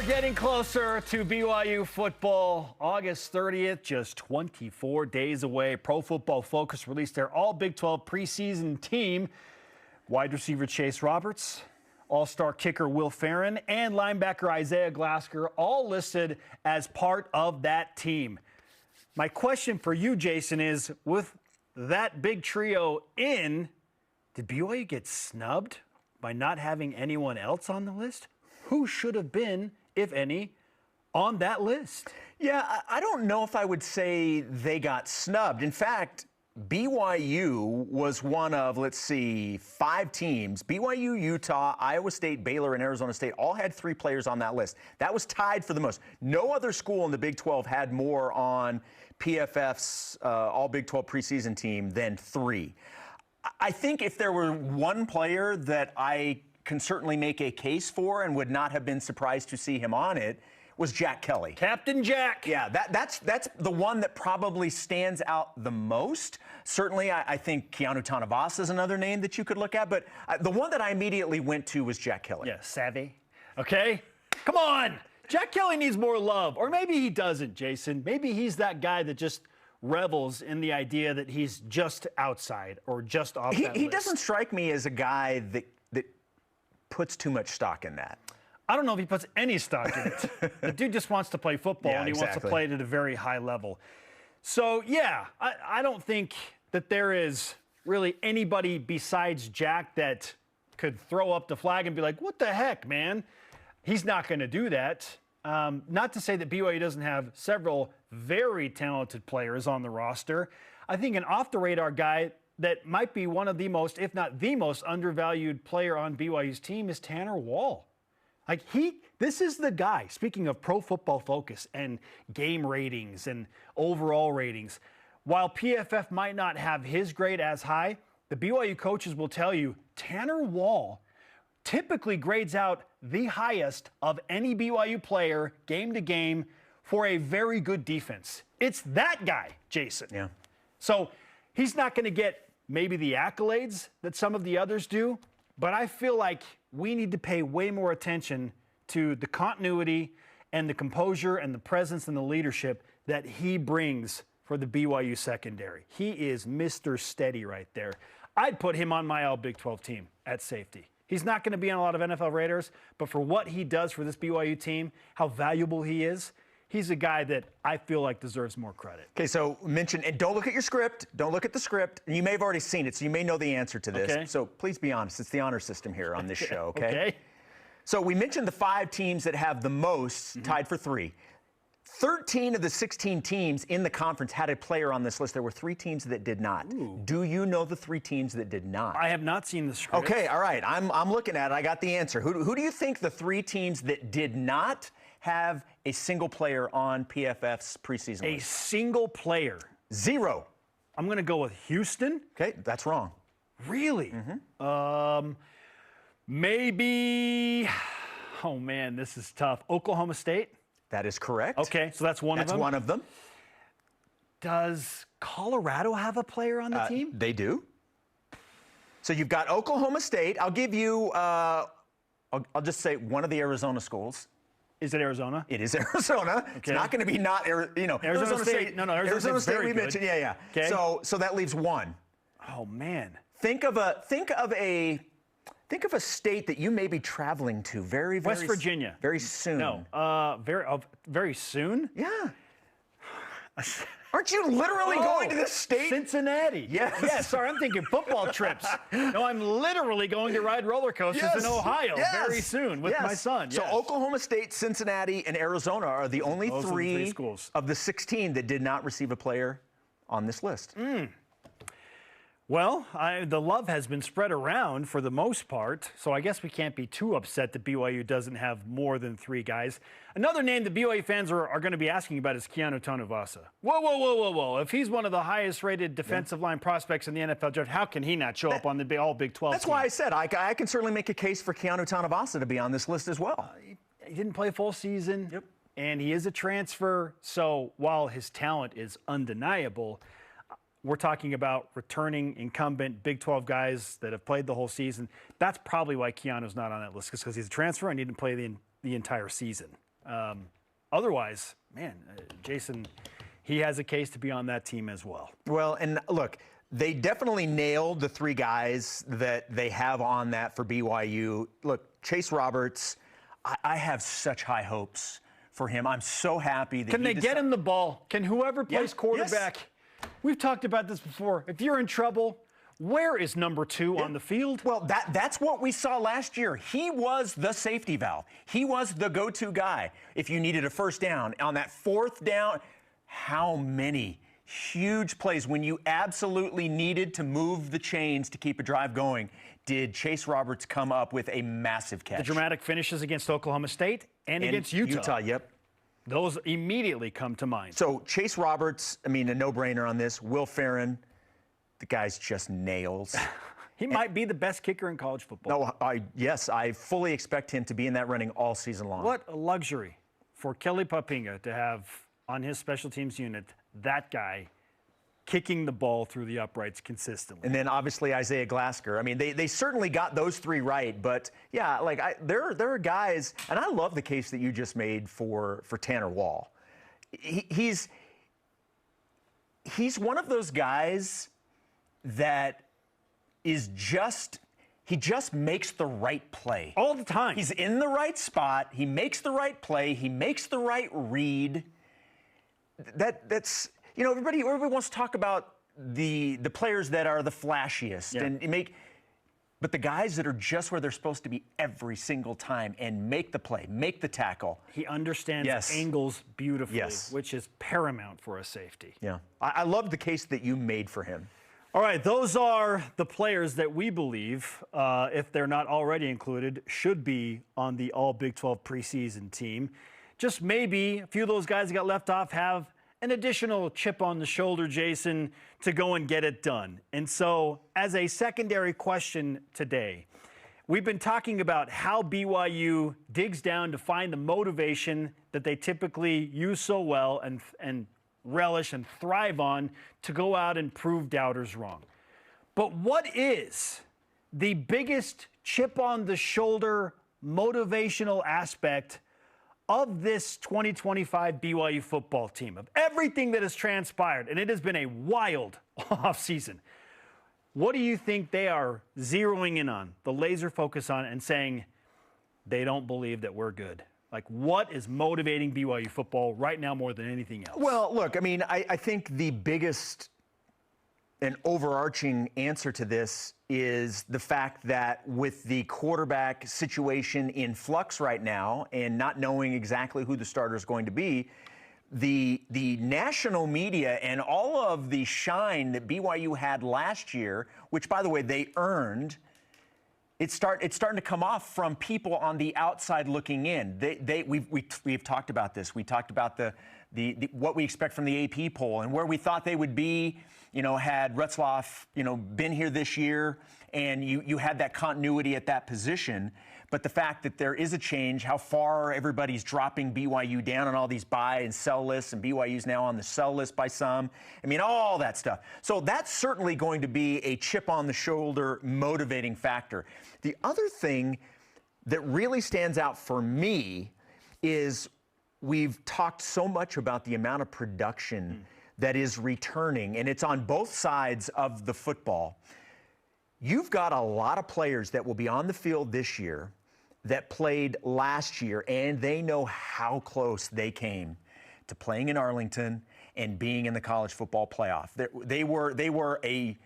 getting closer to BYU football. August 30th, just 24 days away. Pro Football Focus released their all-Big 12 preseason team. Wide receiver Chase Roberts, all-star kicker Will Farron, and linebacker Isaiah Glasker all listed as part of that team. My question for you, Jason, is with that big trio in, did BYU get snubbed by not having anyone else on the list? Who should have been, if any, on that list? Yeah, I don't know if I would say they got snubbed. In fact, BYU was one of, 5 teams. BYU, Utah, Iowa State, Baylor, and Arizona State all had 3 players on that list. That was tied for the most. No other school in the Big 12 had more on PFF's all-Big 12 preseason team than 3. I think if there were one player that I can certainly make a case for and would not have been surprised to see him on it was Jack Kelly. Captain Jack. Yeah, that's the one that probably stands out the most. Certainly, I think Keanu Tanavasa is another name that you could look at, but the one that I immediately went to was Jack Kelly. Yeah, savvy. Okay, come on. Jack Kelly needs more love, or maybe he doesn't, Jason. Maybe he's that guy that just revels in the idea that he's just outside or just off that list. He doesn't strike me as a guy that puts too much stock in that. I don't know if he puts any stock in it. The dude just wants to play football, and he wants to play it at a very high level. So, yeah, I don't think that there is really anybody besides Jack that could throw up the flag and be like, what the heck, man? He's not going to do that. Not to say that BYU doesn't have several very talented players on the roster. I think an off-the-radar guy that might be one of the most, if not the most, undervalued player on BYU's team is Tanner Wall. This is the guy, speaking of Pro Football Focus and game ratings and overall ratings, while PFF might not have his grade as high, the BYU coaches will tell you Tanner Wall typically grades out the highest of any BYU player game to game for a very good defense. It's that guy, Jason. Yeah. So he's not going to get maybe the accolades that some of the others do, but I feel like we need to pay way more attention to the continuity and the composure and the presence and the leadership that he brings for the BYU secondary. He is Mr. Steady right there. I'd put him on my all-Big 12 team at safety. He's not going to be on a lot of NFL radars, but for what he does for this BYU team, how valuable he is, he's a guy that I feel like deserves more credit. Okay, so mention, and don't look at your script. Don't look at the script. And you may have already seen it, so you may know the answer to this. Okay. So please be honest. It's the honor system here on this show, okay? Okay. So we mentioned the 5 teams that have the most, tied for 3. 13 of the 16 teams in the conference had a player on this list. There were 3 teams that did not. Ooh. Do you know the 3 teams that did not? I have not seen the script. Okay, all right. I'm looking at it. I got the answer. Who do you think the 3 teams that did not have a single player on PFF's preseason list? A single player. 0. I'm going to go with Houston. Okay, that's wrong. Really? Maybe, oh man, this is tough. Oklahoma State? That is correct. Okay, so that's one of them? That's one of them. Does Colorado have a player on the team? They do. So you've got Oklahoma State. I'll give you, I'll just say one of the Arizona schools. Is it Arizona? It is Arizona. Okay. It's not going to be Arizona State. No, Arizona State we mentioned. Yeah. Okay. So that leaves 1. Oh man. Think of a state that you may be traveling to very West Virginia. Very soon. No. Very soon? Yeah. Aren't you literally going to this state? Cincinnati. Yes. Yeah, sorry, I'm thinking football trips. No, I'm literally going to ride roller coasters in Ohio very soon with my son. So Oklahoma State, Cincinnati, and Arizona are the only three schools of the 16 that did not receive a player on this list. Well, the love has been spread around for the most part, so I guess we can't be too upset that BYU doesn't have more than 3 guys. Another name that BYU fans are going to be asking about is Keanu Tanavasa. Whoa. If he's one of the highest-rated defensive line prospects in the NFL draft, how can he not show up on the all-Big 12 That's team? why I said I can certainly make a case for Keanu Tanavasa to be on this list as well. He didn't play a full season, and he is a transfer, so while his talent is undeniable, we're talking about returning incumbent Big 12 guys that have played the whole season. That's probably why Keanu's not on that list, because he's a transfer and he didn't play the entire season. Otherwise, man, Jason, he has a case to be on that team as well. Well, and look, they definitely nailed the 3 guys that they have on that for BYU. Look, Chase Roberts, I have such high hopes for him. I'm so happy that Can they get him the ball? Can whoever plays quarterback? Yes. We've talked about this before. If you're in trouble, where is number 2 on the field? Well, that's what we saw last year. He was the safety valve. He was the go-to guy. If you needed a first down, on that 4th down, how many huge plays when you absolutely needed to move the chains to keep a drive going did Chase Roberts come up with a massive catch. The dramatic finishes against Oklahoma State and against Utah. Yep. Those immediately come to mind. So Chase Roberts, I mean, a no-brainer on this. Will Ferrin, the guy's just nails. He might be the best kicker in college football. No, yes, I fully expect him to be in that running all season long. What a luxury for Kelly Papinga to have on his special teams unit that guy kicking the ball through the uprights consistently. And then obviously Isaiah Glasker. I mean, they certainly got those 3 right, but yeah, like there are guys, and I love the case that you just made for Tanner Wall. He's one of those guys that is he just makes the right play. All the time. He's in the right spot. He makes the right play. He makes the right read. That's you know, everybody wants to talk about the players that are the flashiest but the guys that are just where they're supposed to be every single time and make the play, make the tackle. He understands angles beautifully, which is paramount for a safety. Yeah. I love the case that you made for him. All right, those are the players that we believe, if they're not already included, should be on the All-Big 12 preseason team. Just maybe a few of those guys that got left off have an additional chip on the shoulder, Jason, to go and get it done. And so, as a secondary question today, we've been talking about how BYU digs down to find the motivation that they typically use so well and relish and thrive on to go out and prove doubters wrong. But what is the biggest chip on the shoulder motivational aspect of this 2025 BYU football team, of everything that has transpired? And it has been a wild offseason. What do you think they are zeroing in on, the laser focus on, and saying they don't believe that we're good? Like, what is motivating BYU football right now more than anything else? Well, look, I mean, I think the biggest and overarching answer to this is the fact that with the quarterback situation in flux right now and not knowing exactly who the starter is going to be, the national media and all of the shine that BYU had last year, which, by the way, they earned, it's starting to come off from people on the outside looking in. We've talked about this. We talked about the what we expect from the AP poll and where we thought they would be, you know, had Retzlaff, you know, been here this year, and you had that continuity at that position. But the fact that there is a change, how far everybody's dropping BYU down on all these buy and sell lists, and BYU's now on the sell list by some. I mean, all that stuff. So that's certainly going to be a chip on the shoulder motivating factor. The other thing that really stands out for me is we've talked so much about the amount of production that is returning, and it's on both sides of the football. You've got a lot of players that will be on the field this year that played last year, and they know how close they came to playing in Arlington and being in the college football playoff. They were a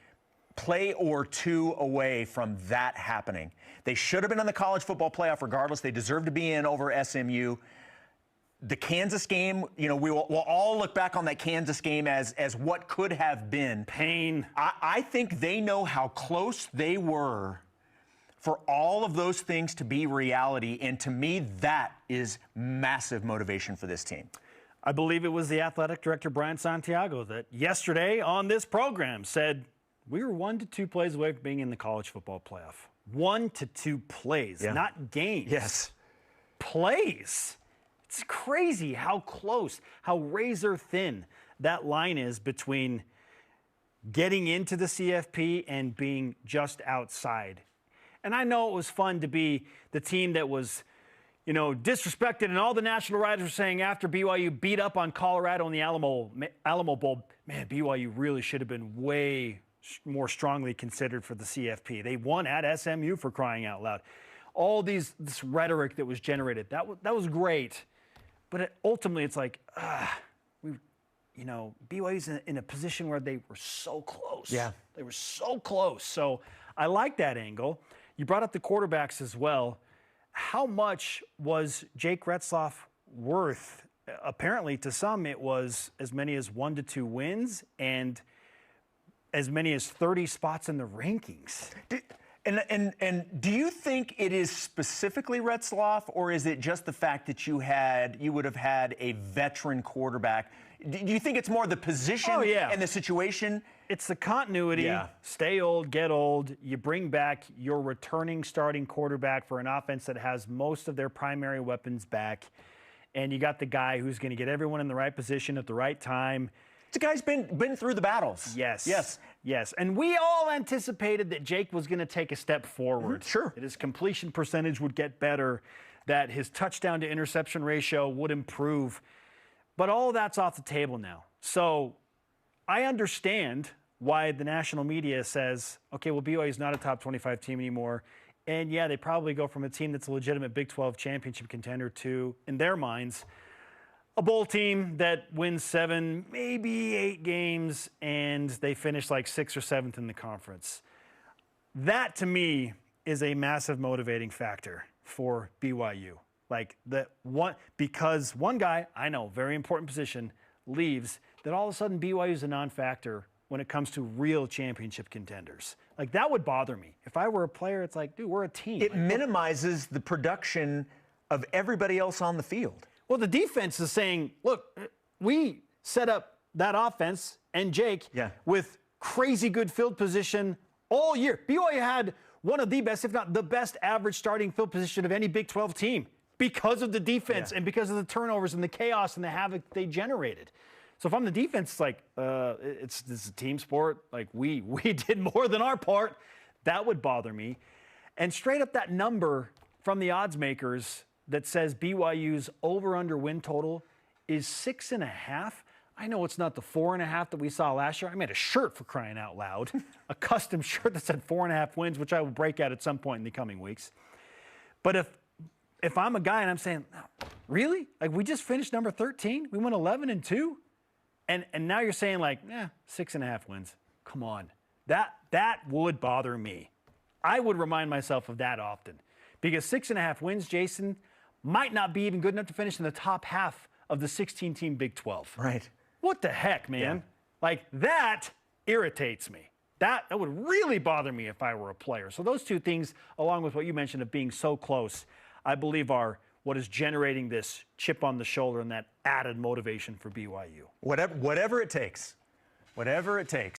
play or two away from that happening. They should have been in the college football playoff regardless. They deserve to be in over SMU. The Kansas game, you know, we'll all look back on that Kansas game as what could have been. Pain. I think they know how close they were for all of those things to be reality, and to me, that is massive motivation for this team. I believe it was the athletic director, Brian Santiago, that yesterday on this program said we were 1 to 2 plays away from being in the college football playoff. 1 to 2 plays, not games. Yes. Plays. It's crazy how close, how razor thin that line is between getting into the CFP and being just outside. And I know it was fun to be the team that was, disrespected, and all the national writers were saying after BYU beat up on Colorado in the Alamo Bowl, man, BYU really should have been way more strongly considered for the CFP. They won at SMU, for crying out loud. All this rhetoric that was generated, that was great. But ultimately, it's like, BYU's in a position where they were so close. Yeah. They were so close. So I like that angle. You brought up the quarterbacks as well. How much was Jake Retzlaff worth? Apparently, to some, it was as many as 1 to 2 wins and as many as 30 spots in the rankings. And do you think it is specifically Retzlaff, or is it just the fact that you would have had a veteran quarterback? Do you think it's more the position and the situation? It's the continuity. Yeah. Stay old, get old. You bring back your returning starting quarterback for an offense that has most of their primary weapons back, and you got the guy who's going to get everyone in the right position at the right time. The guy's been through the battles. Yes. And we all anticipated that Jake was going to take a step forward. Mm-hmm. Sure. That his completion percentage would get better, that his touchdown to interception ratio would improve. But all of that's off the table now. So I understand why the national media says, okay, well, BYU is not a top 25 team anymore. And yeah, they probably go from a team that's a legitimate Big 12 championship contender to, in their minds, a bowl team that wins 7, maybe 8 games, and they finish like 6th or 7th in the conference. That, to me, is a massive motivating factor for BYU. Because one guy, I know, very important position, leaves, that all of a sudden BYU is a non-factor when it comes to real championship contenders. That would bother me. If I were a player, it's like, dude, we're a team. It minimizes the production of everybody else on the field. Well, the defense is saying, look, we set up that offense and Jake with crazy good field position all year. BYU had one of the best, if not the best, average starting field position of any Big 12 team because of the defense and because of the turnovers and the chaos and the havoc they generated. So if I'm the defense, it's like, it's a team sport. We did more than our part. That would bother me. And straight up that number from the odds makers that says BYU's over-under win total is 6.5. I know it's not the 4.5 that we saw last year. I made a shirt, for crying out loud, a custom shirt that said 4.5 wins, which I will break out at some point in the coming weeks. But if I'm a guy and I'm saying, really? We just finished number 13? We went 11-2? And now you're saying 6.5 wins. Come on. That would bother me. I would remind myself of that often. Because 6.5 wins, Jason, might not be even good enough to finish in the top half of the 16-team Big 12. Right. What the heck, man? Yeah. That irritates me. That would really bother me if I were a player. So those two things, along with what you mentioned of being so close, I believe are what is generating this chip on the shoulder and that added motivation for BYU. Whatever it takes. Whatever it takes.